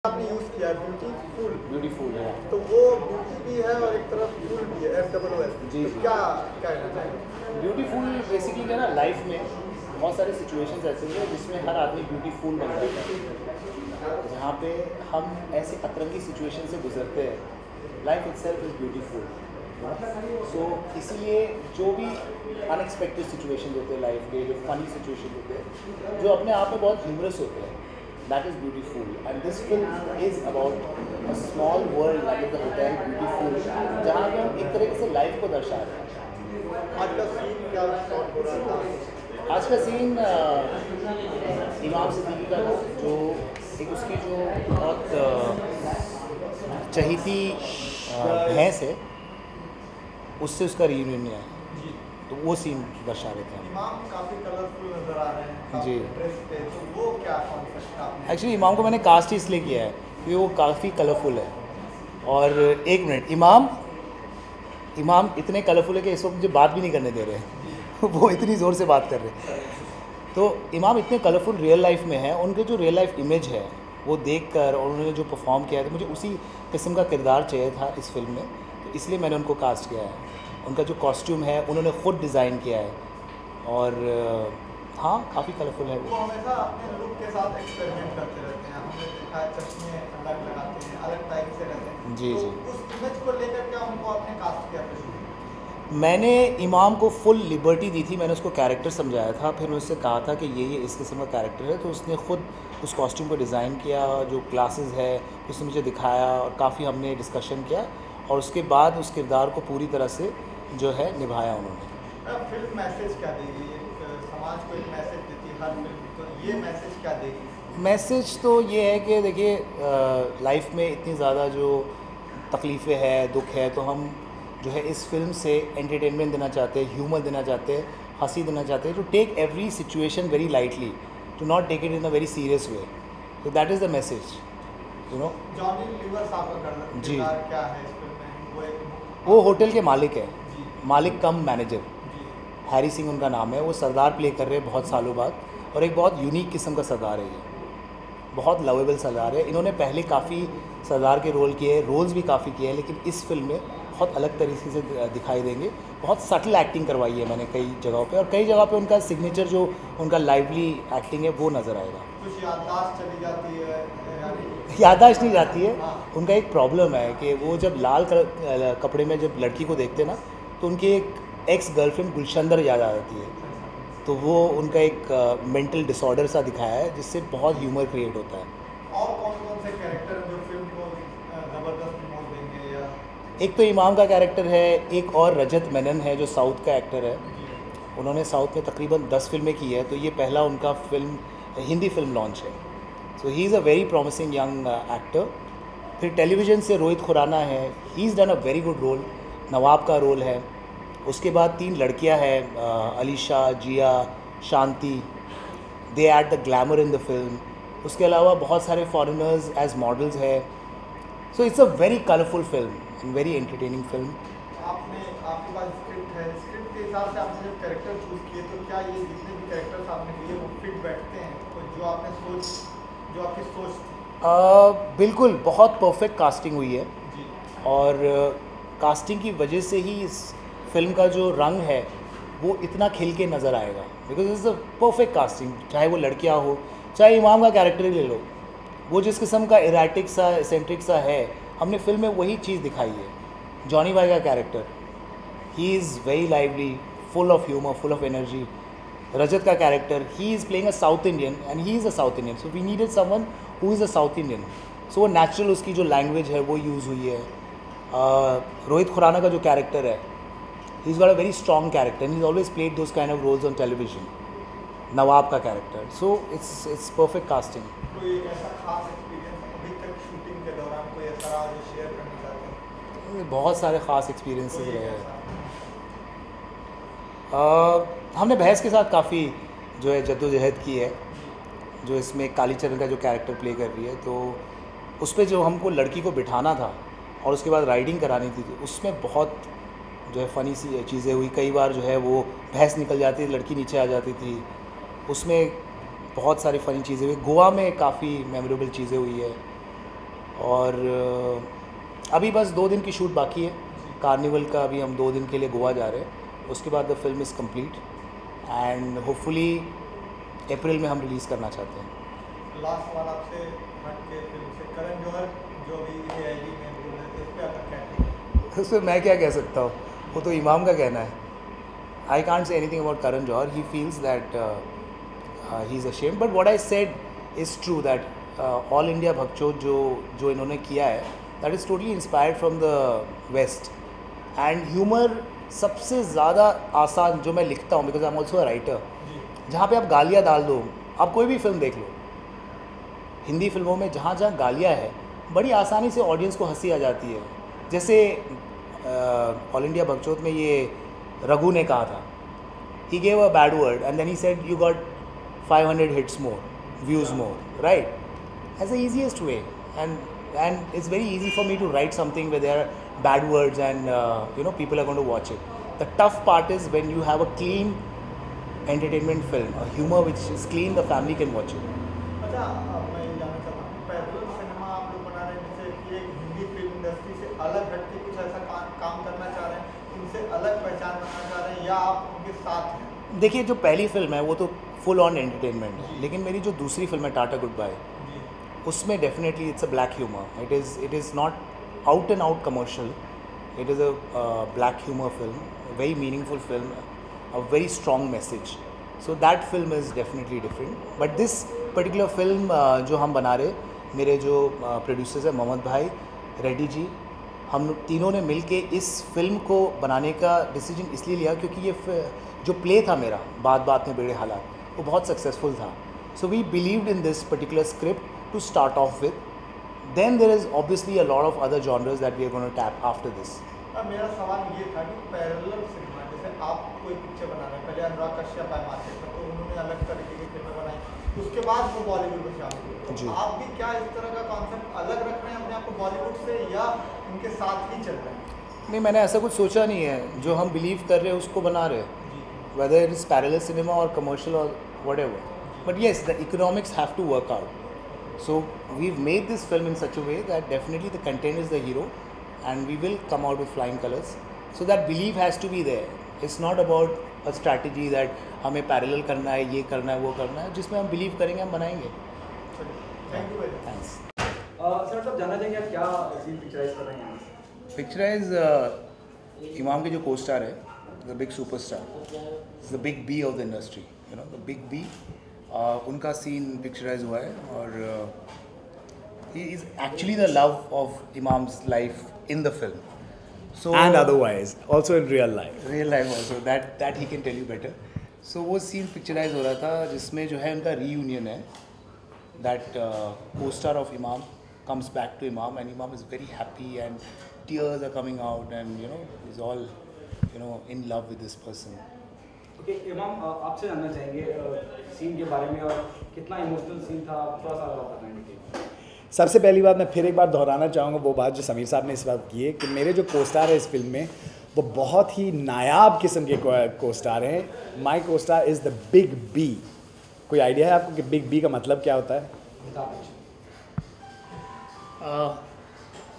आपने यूज किया beautiful beautiful है तो वो ब्यूटी भी है और एक तरफ फुल भी है FWL जी तो क्या कहना चाहिए ब्यूटीफुल बेसिकली क्या ना लाइफ में बहुत सारे सिचुएशंस ऐसे हैं जिसमें हर आदमी ब्यूटीफुल बन जाता है जहाँ पे हम ऐसे अतरंगी सिचुएशन से गुजरते हैं life itself is beautiful so इसीलिए जो भी अनएक्सपेक्टेड सिचुएशन होते हैं लाइफ के जो फनी सिचुएशन होते हैं जो अपने आप में बहुत ह्यूमरस होते हैं that is beautiful and this film is about a small world like the hotel beautiful जहाँ पे हम एक तरीके से लाइफ को दर्शा रहे हैं। आज का सीन क्या शॉट हो रहा था आज का सीन इमाम सिद्दीकी का था जो एक उसकी जो बहुत चहीती भैंस है उससे उसका रियूनियन है तो वो सीन दर्शा रहे थे। इमाम काफी कलरफुल नजर आ रहे हैं जी ड्रेस पे तो वो क्या कॉन्सेप्ट आपने एक्चुअली इमाम को मैंने कास्ट ही इसलिए किया है क्योंकि वो काफ़ी कलरफुल है और एक मिनट इमाम इतने कलरफुल है कि इस वक्त मुझे बात भी नहीं करने दे रहे हैं वो इतनी ज़ोर से बात कर रहे हैं तो इमाम इतने कलरफुल रियल लाइफ में हैं उनके जो रियल लाइफ इमेज है वो देखकर और उन्होंने जो परफॉर्म किया है तो मुझे उसी किस्म का किरदार चाहिए था इस फिल्म में तो इसलिए मैंने उनको कास्ट किया है। उनका जो कॉस्ट्यूम है उन्होंने ख़ुद डिज़ाइन किया है और हाँ काफ़ी कलरफुल है वो हमेशा अपने लुक के साथ एक्सपेरिमेंट करते रहते हैं हमने देखा है चश्मे अलग लगाते हैं अलग टाइप से रहते हैं जी तो जी उस इमेज को लेकर क्या उनको आपने कास्ट किया था? मैंने इमाम को फुल लिबर्टी दी थी मैंने उसको कैरेक्टर समझाया था फिर मैं उससे कहा था कि ये इस किस्म का कैरेक्टर है तो उसने ख़ुद उस कॉस्ट्यूम को डिज़ाइन किया जो क्लासेस है उसने मुझे दिखाया और काफ़ी हमने डिस्कशन किया और उसके बाद उस किरदार को पूरी तरह से जो है निभाया उन्होंने। फिल्म मैसेज क्या देगी, समाज को एक मैसेज देती है हर फिल्म, तो ये मैसेज क्या देगी? मैसेज तो ये है कि देखिए लाइफ में इतनी ज़्यादा जो तकलीफ़ें हैं, दुख है, तो हम जो है इस फिल्म से एंटरटेनमेंट देना चाहते हैं, ह्यूमर देना चाहते हैं, हंसी देना चाहते हैं, to take every situation very lightly, to not take it in a very serious way. So that is the message, you know. Johnny Lever साहब का किरदार क्या है इस फिल्म में? वो होटल के मालिक है, मालिक कम मैनेजर, जी। हैरी सिंह उनका नाम है। वो सरदार प्ले कर रहे हैं बहुत सालों बाद, और एक बहुत यूनिक किस्म का सरदार है ये, बहुत लवेबल सरदार है। इन्होंने पहले काफ़ी सरदार के रोल किए, रोल्स भी काफ़ी किए हैं, लेकिन इस फिल्म में बहुत अलग तरीके से दिखाई देंगे। बहुत सटल एक्टिंग करवाई है मैंने कई जगहों पे, और कई जगह पे उनका सिग्नेचर जो उनका लाइवली एक्टिंग है वो नज़र आएगा। कुछ याददाश्त चली जाती है? याददाश्त नहीं जाती है। उनका एक प्रॉब्लम है कि वो जब लाल कपड़े में जब लड़की को देखते ना, तो उनकी एक एक्स गर्लफ्रेंड गुलशंदर याद आ जाती है। तो वो उनका एक मेंटल डिसऑर्डर सा दिखाया है, जिससे बहुत ह्यूमर क्रिएट होता है। और कौन कौन से कैरेक्टर जो फिल्म को ज़बरदस्त मोड़ देंगे? या एक तो इमाम का कैरेक्टर है, एक और रजत मेनन है जो साउथ का एक्टर है। उन्होंने साउथ में तकरीबन 10 फिल्में की है, तो ये पहला उनका हिंदी फिल्म लॉन्च है। So he is a very promising young actor. फिर टेलीविज़न से रोहित खुराना है, he is done a very good role, Nawab का रोल है। उसके बाद 3 लड़कियां हैं, Alisha, Jiya, Shanti, they add the glamour in the film. उसके अलावा बहुत सारे फॉरेनर्स एज मॉडल्स है। So it's a very colourful film and very entertaining film. आपके पास स्क्रिप्ट है, स्क्रिप्ट के हिसाब से आपने जब कैरेक्टर चूज़ किए, तो क्या ये जितने भी कैरेक्टर्स आपने लिए वो फिट बैठते हैं? तो जो आपकी सोच थी? बिल्कुल, बहुत परफेक्ट कास्टिंग हुई है, जी। और कास्टिंग की वजह से ही इस फिल्म का जो रंग है वो इतना खिल के नज़र आएगा, because is a perfect casting. चाहे वो लड़कियां हो, चाहे इमाम का कैरेक्टर ही ले लो, वो जिस किस्म का इराटिक सा, एसेंट्रिक सा है, हमने फिल्म में वही चीज़ दिखाई है। जॉनी भाई का character, he is very lively, full of humour, full of energy. Rajat का character, he is playing a south Indian and he is a south Indian, so we needed someone who is a south Indian. So वो natural, उसकी जो language है वो use हुई है। रोहित खुराना का जो कैरेक्टर है, he is got a very strong character and he is always played those kind of roles on television. Nawab का character, so it's perfect casting. कोई ऐसा खास एक्सपीरियंस अभी तक शूटिंग के दौरान कोई ऐसा रहा जो शेयर करना चाहते हैं? बहुत सारे ख़ास एक्सपीरियंसेस रहे हैं। ऐसा? हमने बहस के साथ काफ़ी जो है जद्दोजहद की है, जो इसमें कालीचरण का जो कैरेक्टर प्ले कर रही है, तो उस पर जो हमको लड़की को बिठाना था और उसके बाद राइडिंग करानी थी, तो उसमें बहुत जो है फ़नी सी चीज़ें हुई। कई बार जो है वो भैंस निकल जाती थी, लड़की नीचे आ जाती थी, उसमें बहुत सारी फ़नी चीज़ें हुई। गोवा में काफ़ी मेमोरेबल चीज़ें हुई है। और अभी बस 2 दिन की शूट बाकी है कार्निवल का। अभी हम 2 दिन के लिए गोवा जा रहे हैं, उसके बाद the film is complete and hopefully April में हम रिलीज़ करना चाहते हैं। लास्ट सवाल आपसे हट के फिल्म से, करण जौहर जो भी AIG में बोल रहे थे, उस पर आपका क्या कहना? उसमें मैं क्या कह सकता हूँ, वो तो इमाम का कहना है। I can't say anything about Karan Johar. He feels that he is ashamed, but what I said is true, that all India Bakchod जो इन्होंने किया है, that is totally inspired from the west. And humour सबसे ज़्यादा आसान जो मैं लिखता हूँ, because I am also a writer, जहाँ पे आप गालियाँ डाल दो, आप कोई भी फिल्म देख लो, हिंदी फिल्मों में जहाँ जहाँ गालियाँ है, बड़ी आसानी से ऑडियंस को हंसी आ जाती है। जैसे ऑल इंडिया भगचोद में ये रघु ने कहा था, he gave a bad word and then he said you got 500 hits more, views more, right? As the easiest way, and it's very easy for me to write something where there are bad words and people are going to watch it. The tough part is when you have a clean entertainment film, a humor which is clean, the family can watch it. अच्छा, मैं ये जानना चाहता हूँ, parallel cinema आप लोग बना रहे हैं, जैसे कि एक हिंदी फिल्म इंडस्ट्री से अलग हट के कुछ ऐसा काम करना चाह रहे हैं, उनसे अलग पहचान बनाना चाह रहे हैं, या आप उनके साथ हैं? देखिए, जो पहली फिल्म है वो तो फुल ऑन एंटरटेनमेंट है, लेकिन मेरी जो दूसरी फिल्म है टाटा गुड बाय, उसमें definitely it's a black humour. It is not out and out commercial. It is a black humour film, very meaningful film, a very strong message. So that film is definitely different. But this particular film जो हम बना रहे, मेरे जो producers हैं मोहम्मद भाई, रेड्डी जी, हम तीनों ने मिलके इस फिल्म को बनाने का डिसीजन इसलिए लिया क्योंकि ये जो प्ले था मेरा बात बात में बेड़े हालात, वो बहुत सक्सेसफुल था. So we believed in this particular script to start off with. Then there is obviously a lot of other genres that we are gonna tap after this. मेरा सवाल ये था कि पैरेलल सिनेमा, जैसे आप कोई पिक्चर बना रहे हैं, पहले अनुराग कश्यप आए मार्केट में तो उन्होंने अलग तरीके की फिल्में बनाई, उसके बाद वो बॉलीवुड में शामिल हुए. तो आप भी क्या इस तरह का कॉन्सेप्ट अलग रख रहे हैं अपने आप को बॉलीवुड से, या उनके साथ ही चल रहे हैं? नहीं, मैंने ऐसा कुछ सोचा नहीं है. जो हम बिलीव कर रहे हैं उसको बना रहे हैं, whether it is parallel cinema or commercial or whatever. But yes, the economics have to work out. So we've made this film in such a way that definitely the content is the hero and we will come out with flying colors. So that belief has to be there. It's not about a strategy that हमें parallel करना है, ये करना है, वो करना है. जिसमें हम believe करेंगे हम बनाएंगे. Thank you very much. Thanks. Sir सब जानना चाहेंगे आप क्या सीन पिक्चराइज कर रहे हैं? Picturize इमाम के जो co-star है, the big superstar, the big B of the industry, you know, the big B. उनका सीन पिक्चराइज हुआ है और he is actually the love of Imam's life in the film. So And otherwise, also in real life. real life also, that he can tell you better. So वो scene picturise हो रहा था जिसमें जो है उनका रीयूनियन है. That co-star of Imam comes back to Imam and Imam is very happy and tears are coming out and you know he's all you know in love with this person. Okay इमाम, आपसे जानना चाहेंगे scene के बारे में और कितना emotional scene था, थोड़ा सा बताएंगे? सबसे पहली बात मैं फिर एक बार दोहराना चाहूँगा वो बात जो समीर साहब ने इस बात की है कि मेरे जो कोस्टार है इस फिल्म में वो बहुत ही नायाब किस्म के कोस्टार हैं. My costar is the big B. कोई आइडिया है आपको कि बिग बी का मतलब क्या होता है?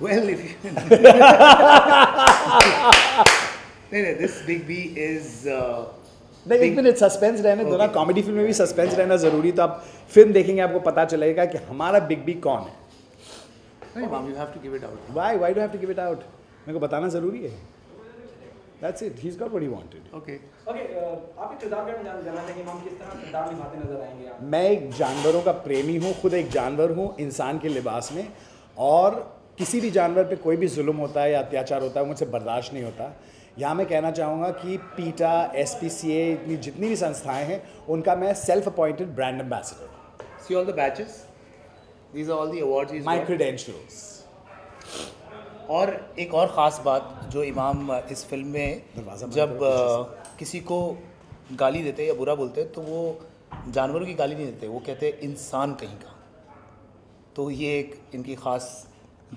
Well, if you no, this big B is नहीं, एक मिनट सस्पेंस रहने दो ना. कॉमेडी फिल्म में भी सस्पेंस रहना ज़रूरी. तो आप फिल्म देखेंगे आपको पता चलेगा कि हमारा बिग बी कौन है. no, Imam, you have to give it out. Why do have to give it out? मेरे को बताना ज़रूरी है. That's it. He is got what he wanted. Okay. Okay, आपके किरदार में जानना चाहेंगे इमाम किस तरह किरदार निभाते नजर आएंगे आप? मैं एक जानवरों का प्रेमी हूँ, खुद एक जानवर हूँ इंसान के लिबास में. और किसी भी जानवर पे कोई भी जुल्म होता है या अत्याचार होता है मुझसे बर्दाश्त नहीं होता. यहाँ मैं कहना चाहूँगा कि पीटा, SPCA, इतनी जितनी भी संस्थाएं हैं उनका मैं self appointed brand ambassador. See all the badges? These are all the awards he's my got. Credentials. और एक और ख़ास बात जो इमाम इस फिल्म में दरवाज़ा बंद जब करो, किसी को गाली देते हैं या बुरा बोलते हैं तो वो जानवरों की गाली नहीं देते, वो कहते हैं इंसान कहीं का. तो ये एक इनकी ख़ास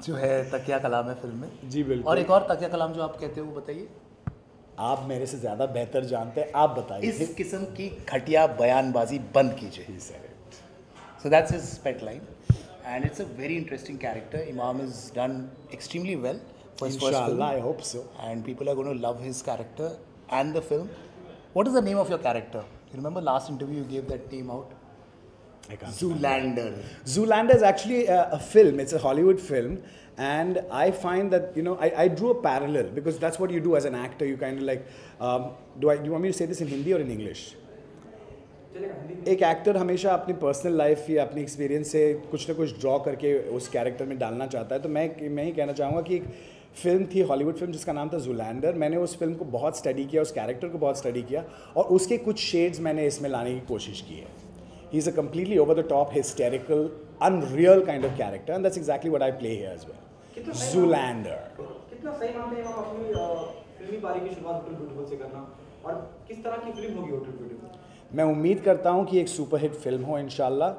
जो है तकिया कलाम है फिल्म में. जी बिल्कुल. और एक और तकिया कलाम जो आप कहते हो वो बताइए. आप मेरे से ज़्यादा बेहतर जानते हैं, आप बताइए. इस किस्म की घटिया बयानबाजी बंद कीजिए. So that's his pet line, and it's a very interesting character. Imam has done extremely well for his first film, Inshallah, I hope so. and people are going to love his character and the film. What is the name of your character? You remember last interview you gave that name out? I can't. Zoolander. Zoolander is actually a film. It's a Hollywood film, and I find that I drew a parallel because that's what you do as an actor. You kind of like do you want me to say this in Hindi or in English? एक actor हमेशा अपनी personal life या अपनी experience से कुछ ना कुछ draw करके उस कैरेक्टर में डालना चाहता है. तो मैं ही कहना चाहूँगा कि एक फिल्म थी हॉलीवुड फिल्म जिसका नाम था जूलैंडर. मैंने उस फिल्म को बहुत स्टडी किया, उस कैरेक्टर को बहुत स्टडी किया और उसके कुछ शेड्स मैंने इसमें लाने की कोशिश की है. He is a completely over the top hysterical unreal kind of character and that's exactly what I play here as well. Zoolander. कितना सही मानते हैं आप अपनी फिल्मी पारी की शुरुआत होटल ब्यूटीफुल से करना, और किस तरह की फिल्म होगी होटल ब्यूटीफुल? मैं उम्मीद करता हूँ कि एक सुपरहिट फिल्म हो इंशाल्लाह.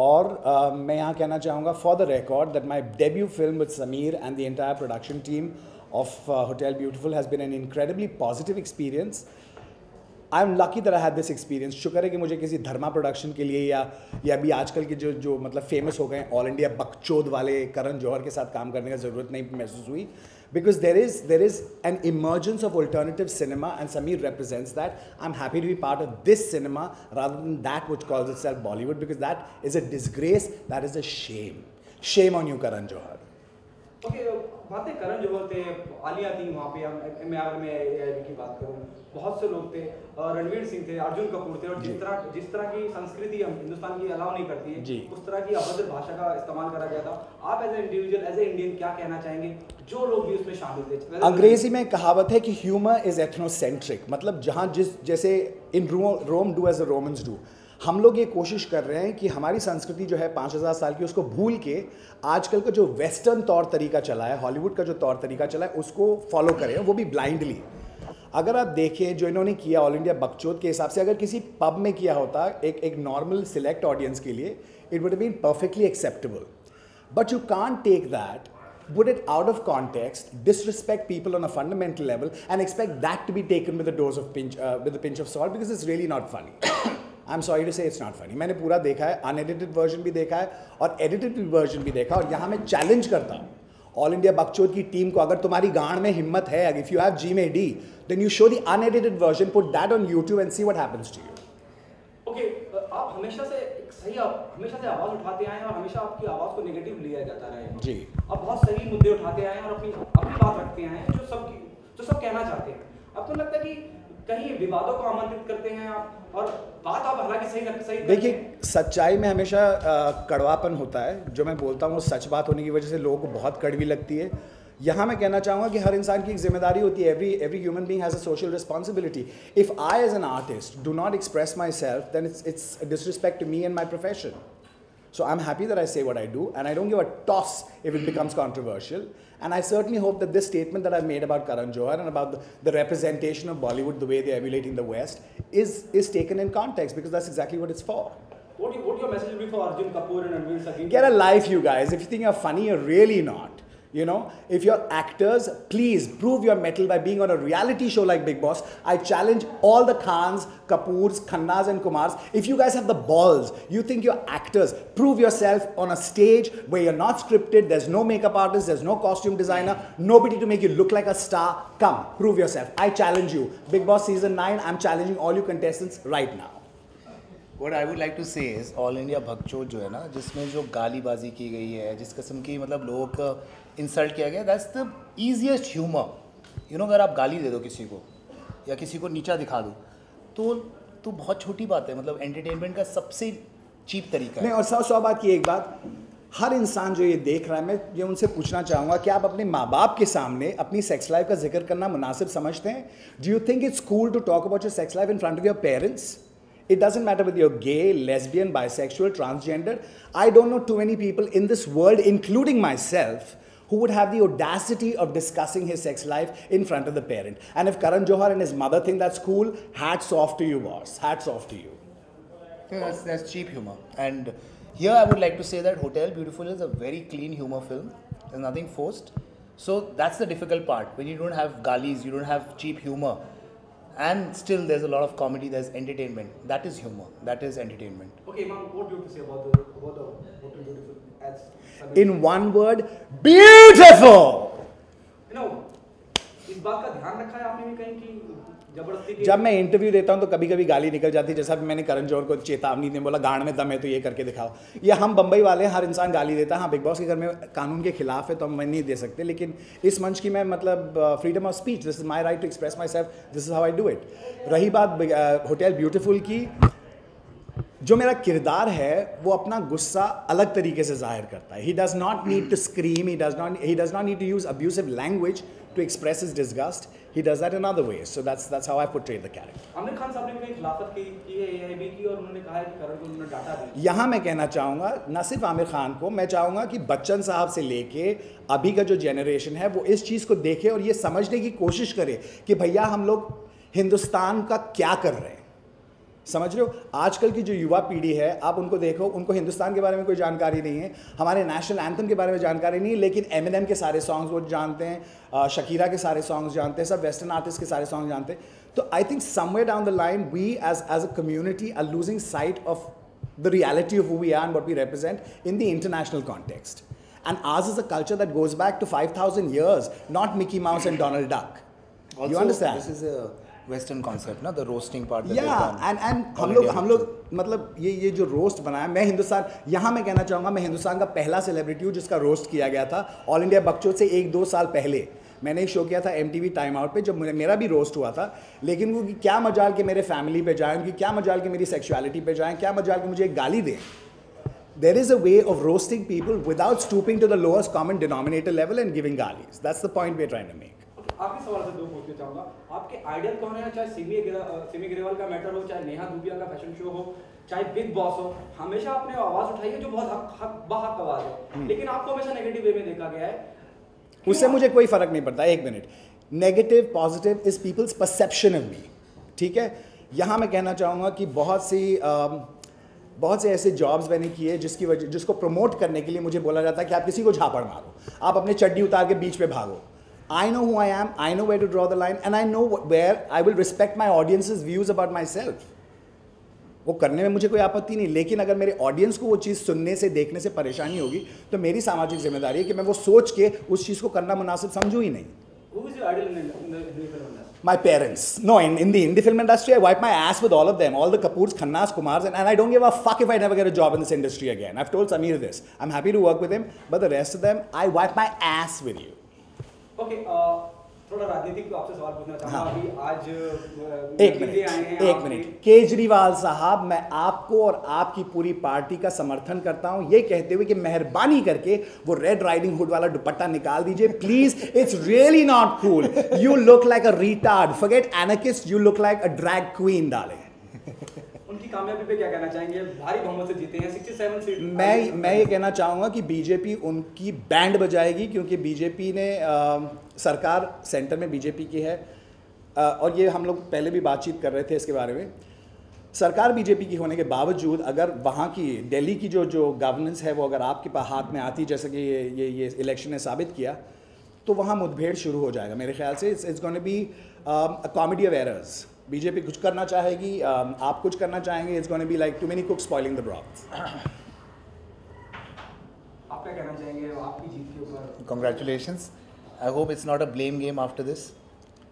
और मैं यहाँ कहना चाहूँगा for the record that my debut film with Sameer and the entire production team of hotel beautiful has been an incredibly positive experience. I am lucky that I had this experience. शुक्र है कि मुझे किसी धर्मा प्रोडक्शन के लिए या अभी आजकल के जो मतलब फेमस हो गए ऑल इंडिया बकचोद वाले करण जौहर के साथ काम करने की ज़रूरत नहीं महसूस हुई. Because there is an emergence of alternative cinema and Sameer represents that. I'm happy to be part of this cinema rather than that which calls itself Bollywood, because that is a disgrace, that is a shame. Shame on you, Karan Johar. Okay, बातें करण जौहर थे, आलिया थी वहाँ पे, अगर मैं AIB की बात करूँ, बहुत से लोग थे, रणवीर सिंह थे, अर्जुन कपूर थे, और जिस तरह की संस्कृति हम हिंदुस्तान की अलाउ नहीं करती है, उस तरह की अभद्र भाषा का इस्तेमाल करा गया था। आप as a individual, as a Indian क्या कहना चाहेंगे जो लोग भी उसमें शामिल थे? अंग्रेजी में कहावत है कि ह्यूमर इज एथनोसेंट्रिक, मतलब जहाँ जैसे in Rome do as the Romans do, हम लोग ये कोशिश कर रहे हैं कि हमारी संस्कृति जो है 5000 साल की, उसको भूल के आजकल का जो वेस्टर्न तौर तरीका चला है, हॉलीवुड का जो तौर तरीका चला है, उसको फॉलो करें, वो भी ब्लाइंडली। अगर आप देखें जो इन्होंने किया ऑल इंडिया बकचोद के हिसाब से, अगर किसी पब में किया होता एक नॉर्मल सिलेक्ट ऑडियंस के लिए, it would have been perfectly acceptable, but you can't take that, put it out of context, disrespect people on a fundamental level, and expect that to be taken with a pinch of salt, because it's really not funny. I'm sorry to say it's not funny. मैंने पूरा देखा है, unedited version भी देखा है और edited version भी देखा, और यहाँ मैं चैलेंज करता हूँ ऑल इंडिया बकचोद की टीम को, अगर तुम्हारी गांड में हिम्मत है, if you have GMAD, then you show the unedited version, put that on YouTube and see what happens to you. Okay, आप हमेशा से आवाज उठाते आए हैं और हमेशा आपकी आवाज को नेगेटिव लिया जाता रहा है। जी। आप बहुत सही मुद्दे उठाते आए हैं और अपनी बात रखते आए हैं जो सब कहना चाहते हैं। आपको लगता है कि कहीं विवादों को आमंत्रित करते हैं आप, और बात आप हालांकि सही देखिए, सच्चाई में हमेशा कड़वापन होता है, जो मैं बोलता हूँ वो सच बात होने की वजह से लोगों को बहुत कड़वी लगती है। यहाँ मैं कहना चाहूँगा कि हर इंसान की एक जिम्मेदारी होती है, every human being has a social responsibility. If I as an artist do not express myself, then it's a disrespect to me and my profession. So I'm happy that I say what I do, and I don't give a toss if it becomes controversial. And I certainly hope that this statement that I've made about Karan Johar and about the representation of Bollywood, the way they're emulating the West, is taken in context, because that's exactly what it's for. What your message will be for Arjun Kapoor and Ranveer Singh? Get a life, you guys. If you think you're funny, you're really not. You know, if you're actors, please prove your mettle by being on a reality show like Big Boss. I challenge all the Khans, Kapoors, Khannas and Kumars. If you guys have the balls, you think you're actors, prove yourself on a stage where you're not scripted, there's no makeup artist, there's no costume designer, nobody to make you look like a star. Come, prove yourself. I challenge you. Big Boss Season 9, I'm challenging all you contestants right now. What I would like to say is, all India Bakchod जो है ना, जिसमें जो गालीबाजी की गई है, जिस किस्म की मतलब लोगों को इंसल्ट किया गया, that's the easiest humour. You know, अगर आप गाली दे दो किसी को या किसी को नीचा दिखा दो तो बहुत छोटी बात है, मतलब एंटरटेनमेंट का सबसे चीप तरीका है। नहीं, और सौ बात की एक बात, हर इंसान जो ये देख रहा है, मैं ये उनसे पूछना चाहूँगा कि आप अपने माँ बाप के सामने अपनी सेक्स लाइफ का जिक्र करना मुनासिब समझते हैं? Do you think it's cool to talk about your sex life in front of your parents? It doesn't matter whether you're gay, lesbian, bisexual, transgender. I don't know too many people in this world, including myself, who would have the audacity of discussing his sex life in front of the parent. And if Karan Johar and his mother think that's cool, hats off to you, boss. Hats off to you. Yeah, that's cheap humor. And here I would like to say that Hotel Beautiful is a very clean humor film. There's nothing forced. So that's the difficult part. When you don't have galis, you don't have cheap humor. And still there's a lot of comedy, there's entertainment. That is humor, that is entertainment. Okay, Imam, what do you have to say about the Hotel Beautiful as In one word, beautiful! You know, इस बात का ध्यान रखा है आपने भी कहीं कि जबरदस्ती जब मैं इंटरव्यू देता हूं तो कभी कभी गाली निकल जाती है, जैसा भी मैंने करण जौहर को चेतावनी ने बोला गांड में दम है तो ये करके दिखाओ। ये हम बम्बई वाले हैं, हर इंसान गाली देता है। हाँ, बिग बॉस के घर में कानून के खिलाफ है तो हम नहीं दे सकते, लेकिन इस मंच की मैं मतलब freedom of speech, this is my right to express myself, this is how I do it. रही बात होटल ब्यूटीफुल की, जो मेरा किरदार है वो अपना गुस्सा अलग तरीके से जाहिर करता है। He does not need to scream, he does not need to use abusive language to express his disgust. He does that in other ways. So that's how I portray the character. Aamir Khan साहब ने कहीं खिलाफत की है AIB की, और उन्होंने कहा है कि करण को उन्होंने डांटा भी। यहाँ मैं कहना चाहूँगा, न सिर्फ आमिर खान को, मैं चाहूँगा कि बच्चन साहब से लेके अभी का जो जनरेशन है वो इस चीज़ को देखे और ये समझने की कोशिश करे कि भैया हम लोग हिंदुस्तान का क्या कर रहे हैं। समझ रहे हो? आजकल की जो युवा पीढ़ी है, आप उनको देखो, उनको हिंदुस्तान के बारे में कोई जानकारी नहीं है, हमारे नेशनल एंथम के बारे में जानकारी नहीं है, लेकिन एमिनेम के सारे सॉन्ग्स वो जानते हैं, शकीरा के सारे सॉन्ग्स जानते हैं, सब वेस्टर्न आर्टिस्ट के सारे सॉन्ग जानते हैं। तो I think somewhere down the line we as a community are losing sight of the reality of who we are and what we represent in the international context. And ours is a culture that goes back to 5,000 years, not Mickey Mouse and Donald Duck. Also, You understand? This is a western concept ना, the roasting part. या and हम लोग मतलब ये जो roast बनाया, मैं हिंदुस्तान, यहाँ मैं कहना चाहूँगा मैं हिंदुस्तान का पहला सेलिब्रिटी हूँ जिसका रोस्ट किया गया था। ऑल इंडिया बकचोद से 1-2 साल पहले मैंने एक शो किया था MTV टाइम आउट पे, जब मेरा भी रोस्ट हुआ था। लेकिन वो क्या मजाल के मेरे फैमिली पे जाए, उनकी क्या मजाल के मेरी सेक्सुअलिटी पे जाएँ, क्या मजाल के मुझे एक गाली दें। There is a way of roasting people without stooping to the lowest common denominator level and giving galis. That's the point we're trying to make. आपके सवाल से 2 पूछना चाहूँगा। आपके आइडियल कौन है? चाहे सिमी ग्रेवाल का मैटर हो, चाहे नेहा धूपिया का फैशन शो हो, चाहे बिग बॉस हो, हमेशा आपने आवाज़ उठाई है जो बहुत हक आवाज़ है, लेकिन आपको हमेशा नेगेटिव वे में देखा गया है। उससे मुझे कोई फर्क नहीं पड़ता। 1 minute, negative positive is peoples perception of me, ठीक है। यहाँ मैं कहना चाहूँगा कि बहुत से ऐसे जॉब्स मैंने किए जिसको प्रमोट करने के लिए मुझे बोला जाता है कि आप किसी को झापड़ मारो, आप अपने चड्डी उतार के बीच पे भागो। I know who I am, I know where to draw the line and I know where I will respect my audience's views about myself. वो करने में मुझे कोई आपत्ति नहीं, लेकिन अगर मेरे ऑडियंस को वो चीज़ सुनने से देखने से परेशानी होगी तो मेरी सामाजिक जिम्मेदारी है कि मैं वो सोच के उस चीज़ को करना मुनासिब समझूँ ही नहीं। My parents. No, in the indie film industry, I wipe my ass with all of them. All the Kapoors, Khannas, Kumars, and I don't give a fuck if I never get a job in this industry again. I've told Sameer this. I'm happy to work with him, but the rest of them, I wipe my ass with you. Okay, थोड़ा राजनीतिक आपसे सवाल पूछना चाहूँगा। अभी आज एक minute Kejriwal साहब, मैं आपको और आपकी पूरी पार्टी का समर्थन करता हूँ ये कहते हुए कि मेहरबानी करके वो रेड राइडिंग हुड वाला दुपट्टा निकाल दीजिए please. It's really not cool. You look like a retard, forget anarchist, you look like a drag queen डाले। उनकी कामयाबी पे क्या कहना चाहेंगे? भारी बहुमत से जीते हैं, 67 सीट। मैं ये कहना चाहूँगा कि बीजेपी उनकी बैंड बजाएगी, क्योंकि बीजेपी ने सरकार सेंटर में बीजेपी की है, और ये हम लोग पहले भी बातचीत कर रहे थे इसके बारे में। सरकार बीजेपी की होने के बावजूद अगर वहाँ की दिल्ली की जो गवर्नेंस है वो अगर आपके हाथ में आती, जैसे कि ये इलेक्शन ने साबित किया, तो वहाँ मुठभेड़ शुरू हो जाएगा मेरे ख्याल से। It's gonna be a comedy of errors. BJP कुछ करना चाहेगी, आप कुछ करना चाहेंगे, it's gonna be like too many cooks spoiling the broth. आप क्या कहना चाहेंगे आपकी जीत के ऊपर? Congratulations. I hope it's not a blame game after this.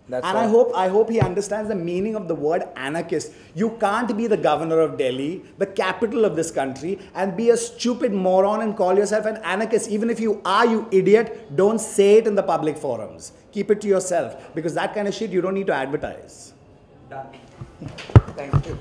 That's and all. I hope he understands the meaning of the word anarchist. You can't be the governor of Delhi, the capital of this country, and be a stupid moron and call yourself an anarchist. Even if you are, you idiot, don't say it in the public forums. Keep it to yourself, because that kind of shit you don't need to advertise. Done. Thank you.